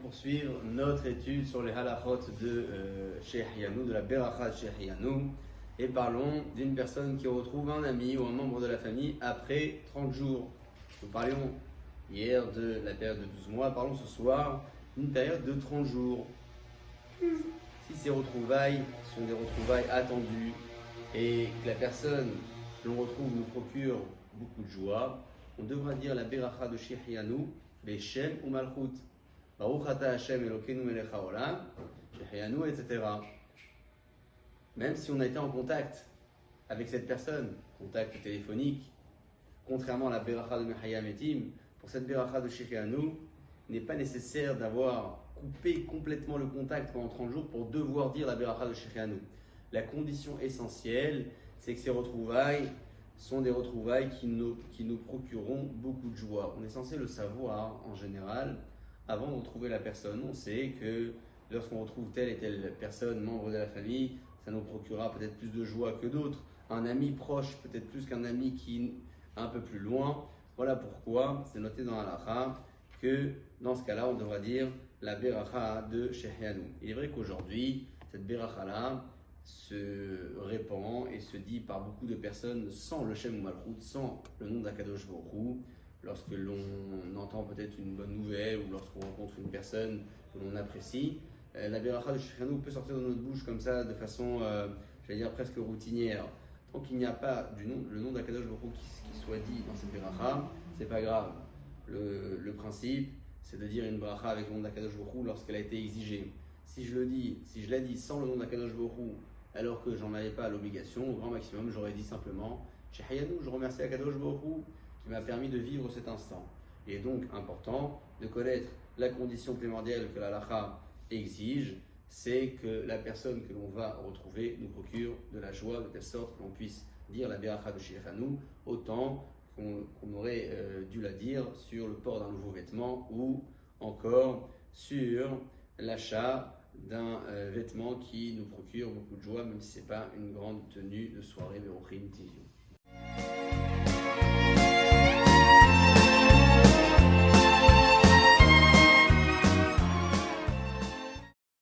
poursuivre notre étude sur les halachot de Shehianu, de la Beracha de Shehianu, et parlons d'une personne qui retrouve un ami ou un membre de la famille après 30 jours. Nous parlions hier de la période de 12 mois, parlons ce soir d'une période de 30 jours. Si ces retrouvailles sont des retrouvailles attendues et que la personne que l'on retrouve nous procure beaucoup de joie, on devra dire la Beracha de Shehianu, Beshem ou Malchut. Baruch ata Hashem Elokeinu melech haolam, Shehianu, etc. Même si on a été en contact avec cette personne, contact téléphonique, contrairement à la Beracha de Mechaya Metim, pour cette Beracha de Shehianu, il n'est pas nécessaire d'avoir coupé complètement le contact pendant 30 jours pour devoir dire la Beracha de Shehianu. La condition essentielle, c'est que ces retrouvailles sont des retrouvailles qui nous procureront beaucoup de joie. On est censé le savoir en général avant de retrouver la personne. On sait que lorsqu'on retrouve telle et telle personne, membre de la famille, ça nous procurera peut-être plus de joie que d'autres. Un ami proche, peut-être plus qu'un ami qui est un peu plus loin. Voilà pourquoi c'est noté dans Halacha que dans ce cas-là, on devra dire la Beracha de Shehianu. Il est vrai qu'aujourd'hui, cette Beracha-là se répand et se dit par beaucoup de personnes sans le Shem ou Malchut, sans le nom d'Akadosh Baruch Hu, lorsque l'on entend peut-être une bonne nouvelle ou lorsqu'on rencontre une personne que l'on apprécie. La Beracha de Shehianu peut sortir de notre bouche comme ça de façon, j'allais dire presque routinière. Tant qu'il n'y a pas le nom d'Akadosh Baruch Hu qui soit dit dans cette Beracha, c'est pas grave. Le principe, c'est de dire une Beracha avec le nom d'Akadosh Baruch Hu lorsqu'elle a été exigée. Si je l'ai dit sans le nom d'Akadosh Baruch Hu, alors que j'en avais pas l'obligation, au grand maximum, j'aurais dit simplement Shehianu, je remercie Akadosh Baruch Hu qui m'a permis de vivre cet instant. Il est donc important de connaître la condition primordiale que la halakha exige, c'est que la personne que l'on va retrouver nous procure de la joie, de telle sorte que l'on puisse dire la Beracha de Shehianu autant qu'on aurait dû la dire sur le port d'un nouveau vêtement ou encore sur l'achat d'un vêtement qui nous procure beaucoup de joie, même si ce n'est pas une grande tenue de soirée Beruchim Tiviou.